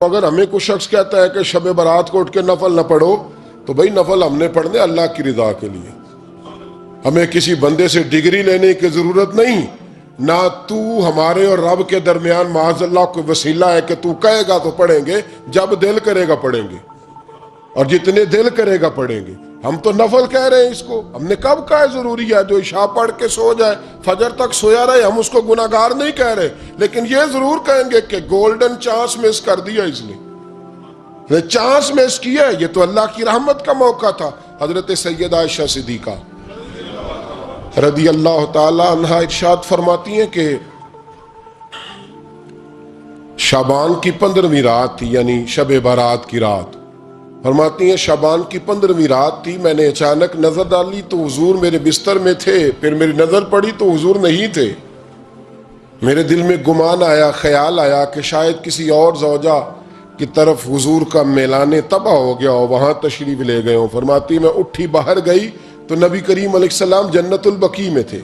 اگر ہمیں کوئی شخص کہتا ہے کہ شب برات کو اٹھ کے نفل نہ پڑھو، تو بھائی نفل ہم نے پڑھنے اللہ کی رضا کے لیے، ہمیں کسی بندے سے ڈگری لینے کی ضرورت نہیں، نہ تو ہمارے اور رب کے درمیان معاذ اللہ کوئی وسیلہ ہے کہ تو کہے گا تو پڑھیں گے، جب دل کرے گا پڑھیں گے، اور جتنے دل کرے گا پڑھیں گے۔ ہم تو نفل کہہ رہے ہیں اس کو، ہم نے کب کہا ہے ضروری ہے جو عشاء پڑھ کے سو جائے فجر تک سویا رہے، ہم اس کو گناہگار نہیں کہہ رہے، لیکن یہ ضرور کہیں گے کہ گولڈن چانس مس کر دیا اس نے، چانس مس کیا ہے، یہ تو اللہ کی رحمت کا موقع تھا۔ حضرت سیدہ عائشہ صدیقہ رضی اللہ تعالی عنہ ارشاد فرماتی ہیں کہ شعبان کی 15ویں رات تھی، یعنی شب برات کی رات، فرماتی ہیں شعبان کی 15ویں رات تھی، میں نے اچانک نظر ڈالی تو حضور میرے بستر میں تھے، پھر میری نظر پڑی تو حضور نہیں تھے، میرے دل میں گمان آیا، خیال آیا کہ شاید کسی اور زوجہ کی طرف حضور کا میلان طبع ہو گیا ہو، وہاں تشریف لے گئے ہوں۔ فرماتی میں اٹھی باہر گئی تو نبی کریم علیہ السلام جنت البقیع میں تھے،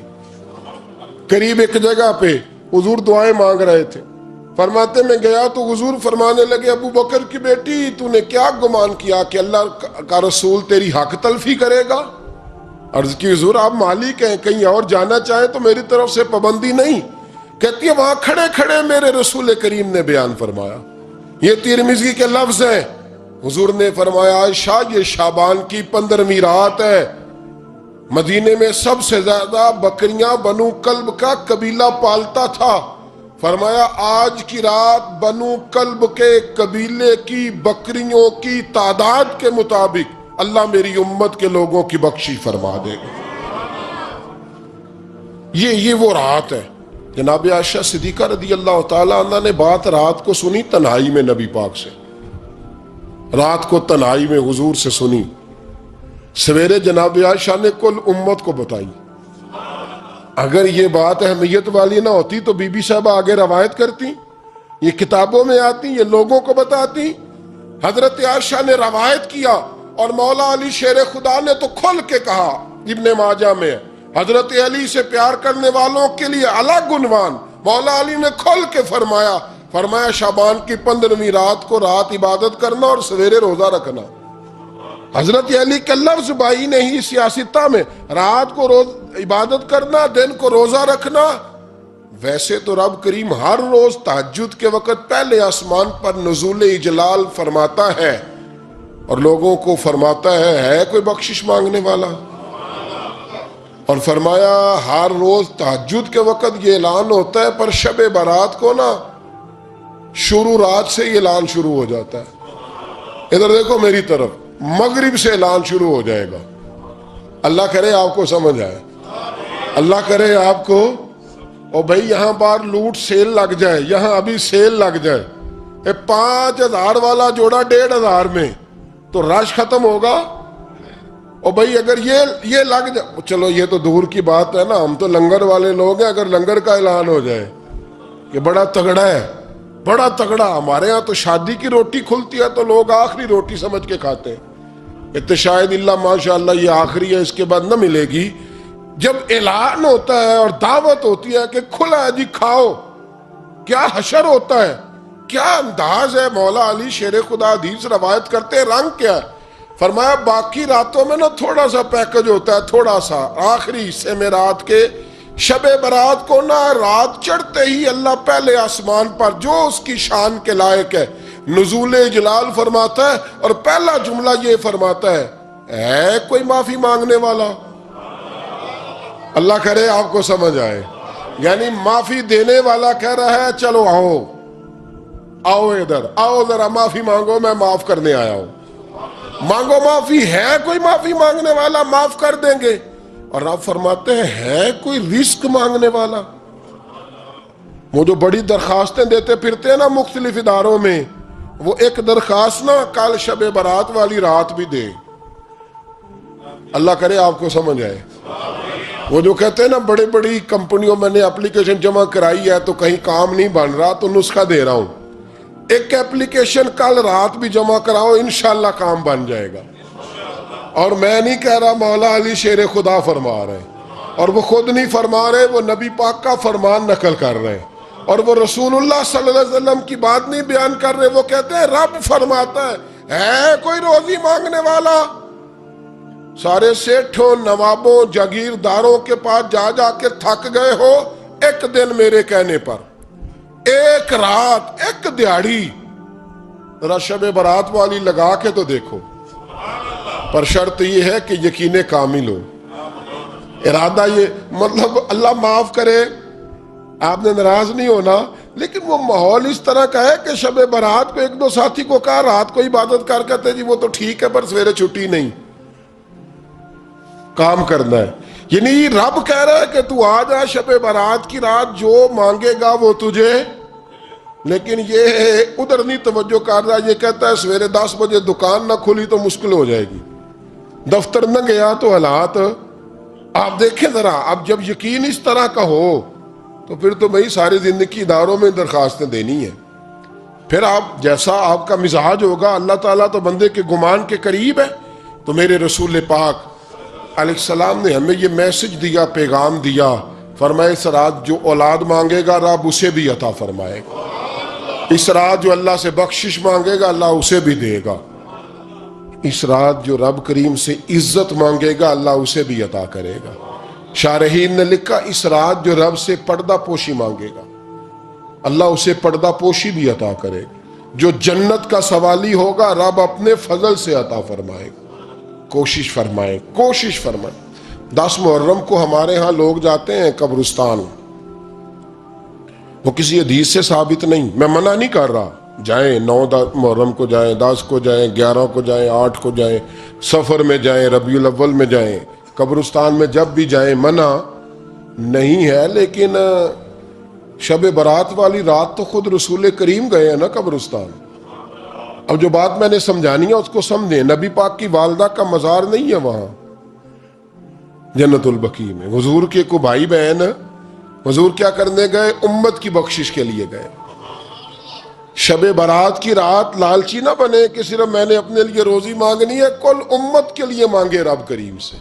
قریب ایک جگہ پہ حضور دعائیں مانگ رہے تھے۔ فرماتے میں گیا تو حضور فرمانے لگے ابو بکر کی بیٹی تو نے کیا گمان کیا کہ اللہ کا رسول تیری حق تلفی کرے گا؟ عرض کی حضور آپ مالک ہیں، کہیں اور جانا چاہیں تو میری طرف سے پابندی نہیں۔ کہتی ہے وہاں کھڑے کھڑے میرے رسول کریم نے بیان فرمایا، یہ ترمذی کے لفظ ہیں، حضور نے فرمایا عائشہ یہ شعبان کی 15ویں رات ہے، مدینے میں سب سے زیادہ بکریاں بنو کلب کا قبیلہ پالتا تھا، فرمایا آج کی رات بنو کلب کے قبیلے کی بکریوں کی تعداد کے مطابق اللہ میری امت کے لوگوں کی بخشش فرما دے گا۔ یہ وہ رات ہے۔ جناب عائشہ صدیقہ رضی اللہ تعالی عنہ نے بات رات کو سنی تنہائی میں، نبی پاک سے رات کو تنہائی میں حضور سے سنی، سویرے جناب عائشہ نے کل امت کو بتائی۔ اگر یہ بات اہمیت والی نہ ہوتی تو بی بی صاحبہ آگے روایت کرتی، یہ کتابوں میں آتی، یہ لوگوں کو بتاتی۔ حضرت عائشہ نے روایت کیا اور مولا علی شیر خدا نے تو کھل کے کہا، ابن ماجہ میں حضرت علی سے پیار کرنے والوں کے لیے الگ عنوان، مولا علی نے کھل کے فرمایا شعبان کی 15ویں رات کو رات عبادت کرنا اور سویرے روزہ رکھنا۔ حضرت علی کا لفظ بائی نے ہی سیاستہ میں رات کو عبادت کرنا، دن کو روزہ رکھنا۔ ویسے تو رب کریم ہر روز تہجد کے وقت پہلے آسمان پر نزول اجلال فرماتا ہے اور لوگوں کو فرماتا ہے کوئی بخشش مانگنے والا؟ اور فرمایا ہر روز تہجد کے وقت یہ اعلان ہوتا ہے، پر شب برات کو نا شروع رات سے یہ اعلان شروع ہو جاتا ہے۔ ادھر دیکھو میری طرف، مغرب سے اعلان شروع ہو جائے گا۔ اللہ کرے آپ کو سمجھ آئے، اللہ کرے آپ کو۔ اور بھائی یہاں بار لوٹ سیل لگ جائے، یہاں ابھی سیل لگ جائے، 5000 والا جوڑا 1500 میں، تو رش ختم ہوگا۔ اور بھائی اگر یہ لگ جائے، چلو یہ تو دور کی بات ہے نا، ہم تو لنگر والے لوگ ہیں، اگر لنگر کا اعلان ہو جائے کہ بڑا تگڑا ہے، بڑا تگڑا، ہمارے ہاں تو شادی کی روٹی کھلتی ہے تو لوگ آخری روٹی سمجھ کے کھاتے ہیں، شاید اللہ ماشاءاللہ یہ آخری ہے، اس کے بعد نہ ملے گی۔ جب اعلان ہوتا ہے اور دعوت ہوتی ہے کہ کھلا ہے جی کھاؤ، کیا حشر ہوتا ہے، کیا انداز ہے۔ مولا علی شیر خدا حدیث روایت کرتے ہیں، رنگ کیا ہے؟ فرمایا باقی راتوں میں نا تھوڑا سا پیکج ہوتا ہے، تھوڑا سا، آخری حصے میں رات کے شب برات کو نا رات چڑھتے ہی اللہ پہلے آسمان پر جو اس کی شان کے لائق ہے نزول جلال فرماتا ہے، اور پہلا جملہ یہ فرماتا ہے کوئی معافی مانگنے والا؟ اللہ کرے آپ کو سمجھ آئے، یعنی معافی دینے والا کہہ رہا ہے چلو آؤ ادھر آؤ، ذرا معافی مانگو، میں معاف کرنے آیا ہوں، مانگو معافی۔ ہے کوئی معافی مانگنے والا؟ معاف کر دیں گے۔ اور آپ فرماتے ہیں ہے کوئی رزق مانگنے والا؟ وہ جو بڑی درخواستیں دیتے پھرتے ہیں نا مختلف اداروں میں، وہ ایک درخواست نا کل شب برات والی رات بھی دے۔ اللہ کرے آپ کو سمجھ آئے۔ وہ جو کہتے ہیں نا بڑی بڑی کمپنیوں میں نے اپلیکیشن جمع کرائی ہے تو کہیں کام نہیں بن رہا تو نسخہ دے رہا ہوں، ایک ایپلیکیشن کل رات بھی جمع کراؤ انشاءاللہ کام بن جائے گا۔ اور میں نہیں کہہ رہا، مولا علی شیر خدا فرما رہے ہیں، اور وہ خود نہیں فرما رہے، وہ نبی پاک کا فرمان نقل کر رہے ہیں۔ اور وہ رسول اللہ صلی اللہ علیہ وسلم کی بات نہیں بیان کر رہے، وہ کہتے ہیں رب فرماتا ہے کوئی روزی مانگنے والا؟ سارے سیٹھوں، نوابوں، جاگیرداروں کے پاس جا جا کے تھک گئے ہو، ایک دن میرے کہنے پر، ایک رات، ایک دیہڑی ذرا شب برات والی لگا کے تو دیکھو، پر شرط یہ ہے کہ یقین کامل ہو، ارادہ یہ، مطلب اللہ معاف کرے، آپ نے ناراض نہیں ہونا، لیکن وہ ماحول اس طرح کا ہے کہ شب برات کو ایک دو ساتھی کو کہا رات کو عبادت کر کہتے جی وہ تو ٹھیک ہے پر سویرے چھٹی نہیں، کام کرنا ہے۔ یعنی رب کہہ رہا ہے کہ تو آ جا شب برات کی رات، جو مانگے گا وہ تجھے، لیکن یہ ادھر نہیں توجہ کر رہا، یہ کہتا ہے سویرے 10 بجے دکان نہ کھلی تو مشکل ہو جائے گی، دفتر نہ گیا تو حالات، آپ دیکھیں ذرا، اب جب یقین اس طرح کا ہو تو پھر تو بھائی ساری زندگی اداروں میں درخواستیں دینی ہیں، پھر آپ جیسا آپ کا مزاج ہوگا، اللہ تعالیٰ تو بندے کے گمان کے قریب ہے۔ تو میرے رسول پاک علیہ السلام نے ہمیں یہ میسج دیا، پیغام دیا، فرمائے اس رات جو اولاد مانگے گا رب اسے بھی عطا فرمائے گا، اس رات جو اللہ سے بخشش مانگے گا اللہ اسے بھی دے گا، اس رات جو رب کریم سے عزت مانگے گا اللہ اسے بھی عطا کرے گا۔ شارحین نے لکھا اس رات جو رب سے پردہ پوشی مانگے گا اللہ اسے پردہ پوشی بھی عطا کرے گا، جو جنت کا سوالی ہوگا رب اپنے فضل سے عطا فرمائے گا۔ کوشش فرمائیں، کوشش فرمائیں۔ 10 محرم کو ہمارے ہاں لوگ جاتے ہیں قبرستان، وہ کسی حدیث سے ثابت نہیں، میں منع نہیں کر رہا، جائیں، 9 محرم کو جائیں، 10 کو جائیں، 11 کو جائیں، 8 کو جائیں، سفر میں جائیں، ربیع الاول میں جائیں، قبرستان میں جب بھی جائیں، منع نہیں ہے، لیکن شب برات والی رات تو خود رسول کریم گئے ہیں نا قبرستان۔ اب جو بات میں نے سمجھانی ہے اس کو سمجھیں، نبی پاک کی والدہ کا مزار نہیں ہے وہاں جنت البقیع میں، حضور کے کو بھائی بہن، حضور کیا کرنے گئے؟ امت کی بخشش کے لیے گئے۔ شب برات کی رات لالچی نہ بنے کہ صرف میں نے اپنے لیے روزی مانگنی ہے، کل امت کے لیے مانگے، رب کریم سے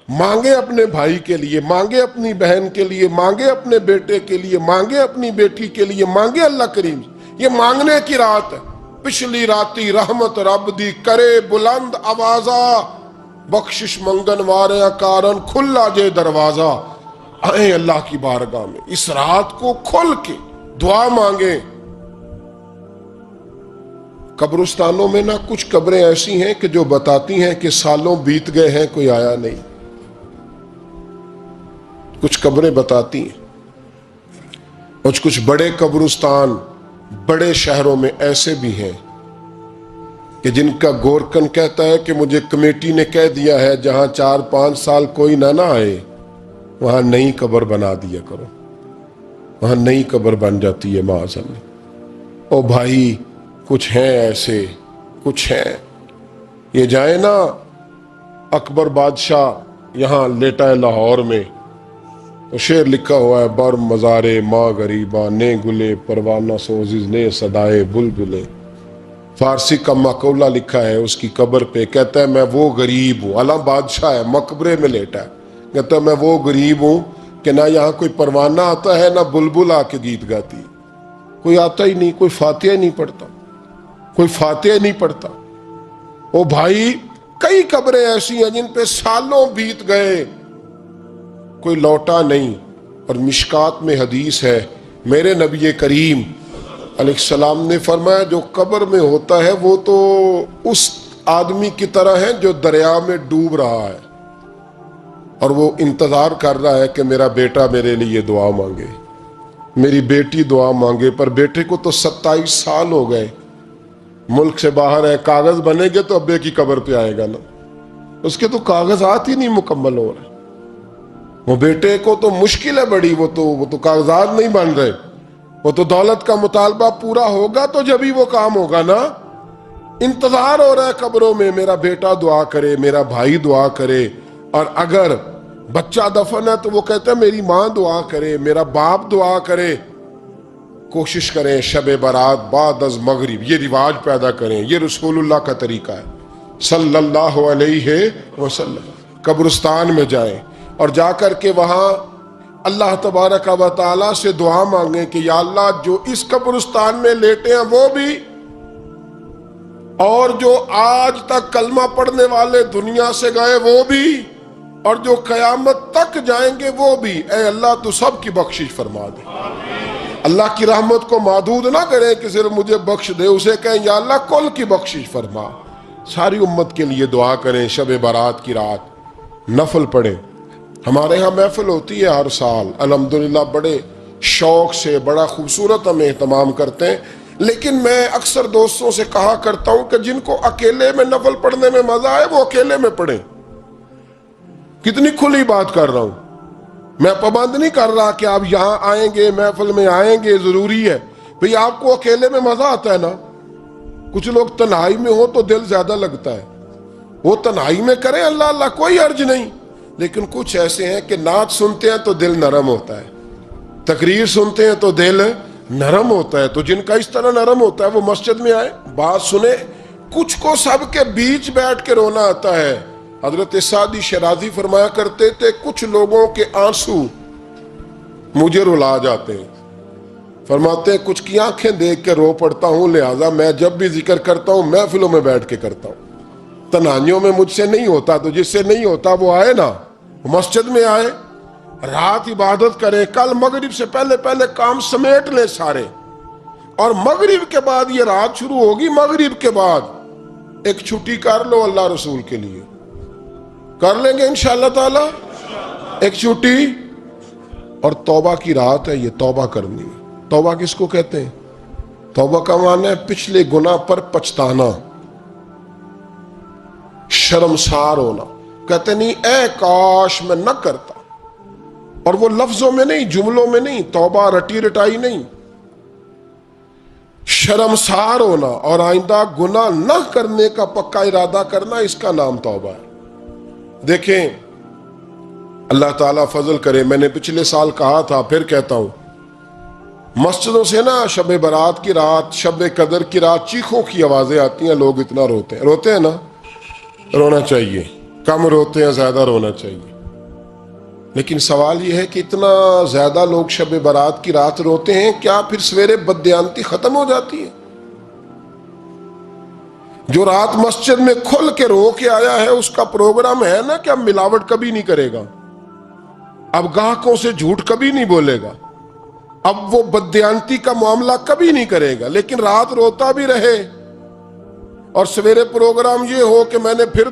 مانگے، اپنے بھائی کے لیے مانگے، اپنی بہن کے لیے مانگے، اپنے بیٹے کے لیے مانگے، اپنی بیٹی کے لیے مانگے، اللہ کریم سے۔ یہ مانگنے کی رات ہے۔ پچھلی راتی رحمت رب دی کرے بلند آوازہ، بخشش منگن وارے کارن کھلا جے دروازہ، آئیں اللہ کی بارگاہ میں اس رات کو کھل کے دعا مانگیں۔ قبرستانوں میں نہ کچھ قبریں ایسی ہیں کہ جو بتاتی ہیں کہ سالوں بیت گئے ہیں کوئی آیا نہیں، کچھ قبریں بتاتی ہیں، اور کچھ بڑے قبرستان بڑے شہروں میں ایسے بھی ہیں کہ جن کا گورکن کہتا ہے کہ مجھے کمیٹی نے کہہ دیا ہے جہاں 4-5 سال کوئی نہ آئے وہاں نئی قبر بنا دیا کرو، وہاں نئی قبر بن جاتی ہے معاذ اللہ۔ او بھائی کچھ ہیں ایسے، کچھ ہیں، یہ جائیں نا اکبر بادشاہ یہاں لیٹا ہے لاہور میں، تو شعر لکھا ہوا ہے، بر مزارے ماں غریباں نے گلے پروانہ سوزز نے صدائے بلبلے، فارسی کا مقولہ لکھا ہے اس کی قبر پہ، کہتا ہے میں وہ غریب ہوں، اعلیٰ بادشاہ ہے مقبرے میں لیٹا ہے، کہتا ہے میں وہ غریب ہوں کہ نہ یہاں کوئی پروانہ آتا ہے نہ بلبل آ کے گیت گاتی، کوئی آتا ہی نہیں، کوئی فاتحہ نہیں پڑھتا، کوئی فاتحہ نہیں پڑھتا۔ او بھائی کئی قبریں ایسی ہیں جن پہ سالوں بیت گئے کوئی لوٹا نہیں، اور مشکات میں حدیث ہے میرے نبی کریم علیہ السلام نے فرمایا جو قبر میں ہوتا ہے وہ تو اس آدمی کی طرح ہے جو دریا میں ڈوب رہا ہے اور وہ انتظار کر رہا ہے کہ میرا بیٹا میرے لیے دعا مانگے، میری بیٹی دعا مانگے، پر بیٹے کو تو 27 سال ہو گئے، ملک سے باہر ہے، کاغذ بنے گے تو ابے کی قبر پہ آئے گا نا، اس کے تو کاغذات ہی نہیں مکمل ہو رہے، وہ بیٹے کو تو مشکل ہے بڑی، وہ تو کاغذات نہیں بن رہے، وہ تو دولت کا مطالبہ پورا ہوگا تو جبھی وہ کام ہوگا نا، انتظار ہو رہا ہے قبروں میں میرا بیٹا دعا کرے، میرا بھائی دعا کرے، اور اگر بچہ دفن ہے تو وہ کہتا ہے میری ماں دعا کرے، میرا باپ دعا کرے۔ کوشش کریں شب برات بعد از مغرب یہ رواج پیدا کریں، یہ رسول اللہ کا طریقہ ہے صلی اللہ علیہ وسلم۔ قبرستان میں جائیں اور جا کر کے وہاں اللہ تبارک و تعالیٰ سے دعا مانگیں کہ یا اللہ جو اس قبرستان میں لیٹے ہیں وہ بھی، اور جو آج تک کلمہ پڑھنے والے دنیا سے گئے وہ بھی، اور جو قیامت تک جائیں گے وہ بھی، اے اللہ تو سب کی بخشش فرما دے۔ اللہ کی رحمت کو محدود نہ کریں کہ صرف مجھے بخش دے، اسے کہیں یا اللہ کل کی بخشش فرما۔ ساری امت کے لیے دعا کریں۔ شب برات کی رات نفل پڑھیں۔ ہمارے ہاں محفل ہوتی ہے ہر سال، الحمدللہ بڑے شوق سے، بڑا خوبصورت ہم اہتمام کرتے ہیں، لیکن میں اکثر دوستوں سے کہا کرتا ہوں کہ جن کو اکیلے میں نفل پڑھنے میں مزہ آئے وہ اکیلے میں پڑھیں۔ کتنی کھلی بات کر رہا ہوں، میں پابند نہیں کر رہا کہ آپ یہاں آئیں گے، محفل میں آئیں گے، ضروری ہے بھئی آپ کو اکیلے میں مزہ آتا ہے نا۔ کچھ لوگ تنہائی میں ہو تو دل زیادہ لگتا ہے، وہ تنہائی میں کریں اللہ اللہ کوئی حرج نہیں، لیکن کچھ ایسے ہیں کہ نعت سنتے ہیں تو دل نرم ہوتا ہے، تقریر سنتے ہیں تو دل نرم ہوتا ہے، تو جن کا اس طرح نرم ہوتا ہے وہ مسجد میں آئے، بات سنیں۔ کچھ کو سب کے بیچ بیٹھ کے رونا آتا ہے۔ حضرت سعدی شیرازی فرمایا کرتے تھے کچھ لوگوں کے آنسو مجھے رلا جاتے ہیں، فرماتے ہیں کچھ کی آنکھیں دیکھ کے رو پڑتا ہوں، لہٰذا میں جب بھی ذکر کرتا ہوں محفلوں میں بیٹھ کے کرتا ہوں، تنہائیوں میں مجھ سے نہیں ہوتا، تو جس سے نہیں ہوتا وہ آئے نا، مسجد میں آئے، رات عبادت کریں۔ کل مغرب سے پہلے پہلے کام سمیٹ لیں سارے، اور مغرب کے بعد یہ رات شروع ہوگی، مغرب کے بعد ایک چھٹی کر لو اللہ رسول کے لیے، کر لیں گے انشاءاللہ تعالی ایک چھٹی۔ اور توبہ کی رات ہے، یہ توبہ کرنی ہے۔ توبہ کس کو کہتے ہیں؟ توبہ کا معنی ہے پچھلے گناہ پر پچھتانا، شرمسار ہونا۔ کہتے نہیں اے کاش میں نہ کرتا، اور وہ لفظوں میں نہیں، جملوں میں نہیں، توبہ رٹی رٹائی نہیں، شرمسار ہونا اور آئندہ گناہ نہ کرنے کا پکا ارادہ کرنا، اس کا نام توبہ ہے۔ دیکھیں اللہ تعالیٰ فضل کرے، میں نے پچھلے سال کہا تھا پھر کہتا ہوں، مسجدوں سے نا شب برات کی رات، شب قدر کی رات چیخوں کی آوازیں آتی ہیں، لوگ اتنا روتے ہیں نا، رونا چاہیے، کم روتے ہیں زیادہ رونا چاہیے، لیکن سوال یہ ہے کہ اتنا زیادہ لوگ شب برات کی رات روتے ہیں، کیا پھر سویرے بددیانتی ختم ہو جاتی ہے؟ جو رات مسجد میں کھل کے رو کے آیا ہے اس کا پروگرام ہے نا کہ اب ملاوٹ کبھی نہیں کرے گا، اب گاہکوں سے جھوٹ کبھی نہیں بولے گا، اب وہ بددیانتی کا معاملہ کبھی نہیں کرے گا، لیکن رات روتا بھی رہے اور سویرے پروگرام یہ ہو کہ میں نے پھر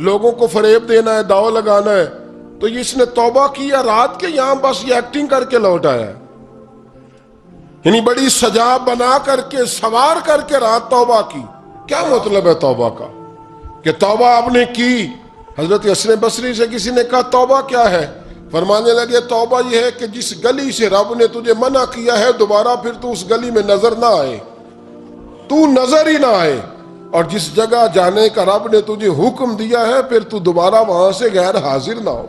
لوگوں کو فریب دینا ہے، داؤ لگانا ہے، تو اس نے توبہ کیا رات کے، یہاں بس یہ ایکٹنگ کر کے لوٹ آیا ہے، یعنی بڑی سجا بنا کر کے سوار کر کے رات توبہ کی۔ کیا مطلب ہے توبہ کا؟ کہ توبہ آپ نے کی۔ حضرت حسن بصری سے کسی نے کہا توبہ کیا ہے؟ فرمانے لگے توبہ یہ ہے کہ جس گلی سے رب نے تجھے منع کیا ہے دوبارہ پھر تو اس گلی میں نظر نہ آئے، تو نظر ہی نہ آئے، اور جس جگہ جانے کا رب نے تجھے حکم دیا ہے پھر تو دوبارہ وہاں سے غیر حاضر نہ ہو۔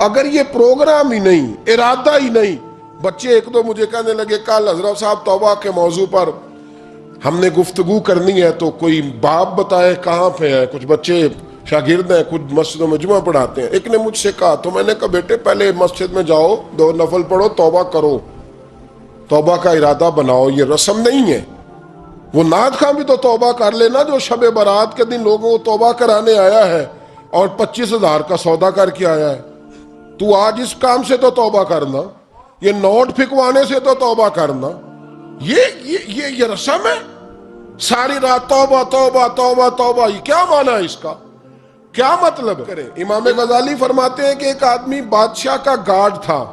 اگر یہ پروگرام ہی نہیں، ارادہ ہی نہیں، بچے ایک دو مجھے کہنے لگے کل حضرت صاحب توبہ کے موضوع پر ہم نے گفتگو کرنی ہے، تو کوئی باپ بتائے کہاں پہ ہے، کچھ بچے شاگرد ہیں، کچھ مسجدوں میں جمعہ پڑھاتے ہیں۔ ایک نے مجھ سے کہا، تو میں نے کہا بیٹے پہلے مسجد میں جاؤ، 2 نفل پڑھو، توبہ کرو، توبہ کا ارادہ بناؤ، یہ رسم نہیں ہے۔ وہ نعت خواں بھی تو توبہ کر لینا جو شب برات کے دن لوگوں کو توبہ کرانے آیا ہے اور 25,000 کا سودا کر کے آیا ہے، تو آج اس کام سے تو توبہ کرنا، یہ نوٹ پھکوانے سے تو توبہ کرنا، یہ رسم ہے؟ ساری رات توبہ توبہ توبہ توبہ، یہ کیا معنی ہے اس کا؟ کیا مطلب کرے؟ امام غزالی فرماتے ہیں کہ ایک آدمی بادشاہ کا گارڈ تھا،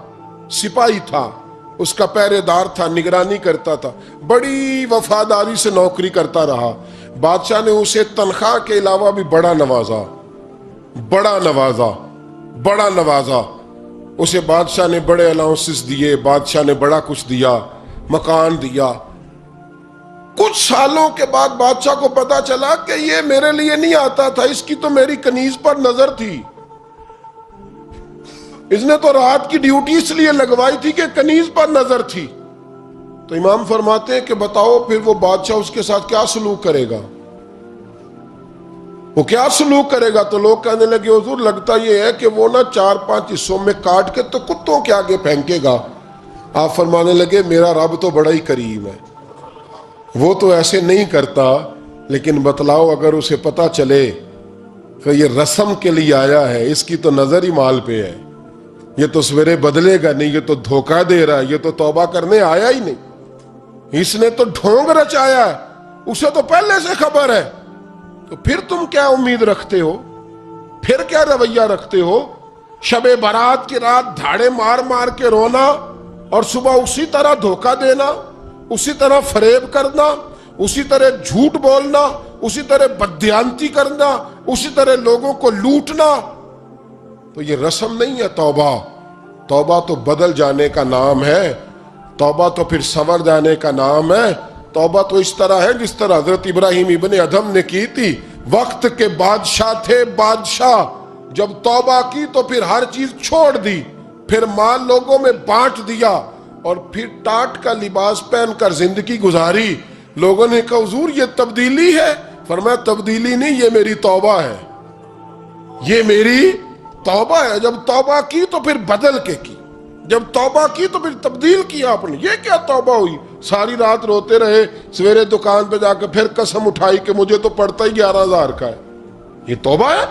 سپاہی تھا، اس کا پہرے دار تھا، نگرانی کرتا تھا، بڑی وفاداری سے نوکری کرتا رہا۔ بادشاہ نے اسے تنخواہ کے علاوہ بھی بڑا نوازا، بڑا نوازا، بڑا نوازا۔ اسے بادشاہ نے بڑے الاؤنسز دیے، بادشاہ نے بڑا کچھ دیا، مکان دیا۔ کچھ سالوں کے بعد بادشاہ کو پتا چلا کہ یہ میرے لیے نہیں آتا تھا، اس کی تو میری کنیز پر نظر تھی، اس نے تو رات کی ڈیوٹی اس لیے لگوائی تھی کہ کنیز پر نظر تھی۔ تو امام فرماتے ہیں کہ بتاؤ پھر وہ بادشاہ اس کے ساتھ کیا سلوک کرے گا؟ وہ کیا سلوک کرے گا؟ تو لوگ کہنے لگے حضور لگتا یہ ہے کہ وہ 4-5 حصوں میں کاٹ کے تو کتوں کے آگے پھینکے گا۔ آپ فرمانے لگے میرا رب تو بڑا ہی کریم ہے، وہ تو ایسے نہیں کرتا، لیکن بتلاؤ اگر اسے پتا چلے کہ یہ رسم کے لیے آیا ہے، اس کی تو نظر ہی مال پہ ہے، یہ تو سویرے بدلے گا نہیں، یہ تو دھوکہ دے رہا ہے، یہ تو توبہ کرنے آیا ہی نہیں، اس نے تو ڈھونگ رچایا ہے، اسے تو پہلے سے خبر ہے، تو پھر تم کیا امید رکھتے ہو؟ پھر کیا رویہ رکھتے ہو؟ شب برات کی رات دھاڑے مار مار کے رونا اور صبح اسی طرح دھوکہ دینا، اسی طرح فریب کرنا، اسی طرح جھوٹ بولنا، اسی طرح بددیانتی کرنا، اسی طرح لوگوں کو لوٹنا، تو یہ رسم نہیں ہے توبہ۔ توبہ تو بدل جانے کا نام ہے، توبہ تو پھر سنور جانے کا نام ہے۔ توبہ تو اس طرح ہے جس طرح حضرت ابراہیم ابن ادھم نے کی تھی، وقت کے بادشاہ تھے، بادشاہ جب توبہ کی تو پھر ہر چیز چھوڑ دی، پھر مال لوگوں میں بانٹ دیا اور پھر ٹاٹ کا لباس پہن کر زندگی گزاری۔ لوگوں نے کہا حضور یہ تبدیلی ہے؟ فرمایا تبدیلی نہیں، یہ میری توبہ ہے، یہ میری توبہ ہے۔ جب توبہ کی تو پھر بدل کے کی، جب توبہ کی تو پھر تبدیل کیا آپ نے۔ یہ کیا توبہ ہوئی؟ ساری رات روتے رہے، سویرے دکان پہ جا کے پھر قسم اٹھائی کہ مجھے تو پڑتا ہی 11,000 کا ہے، یہ توبہ ہے؟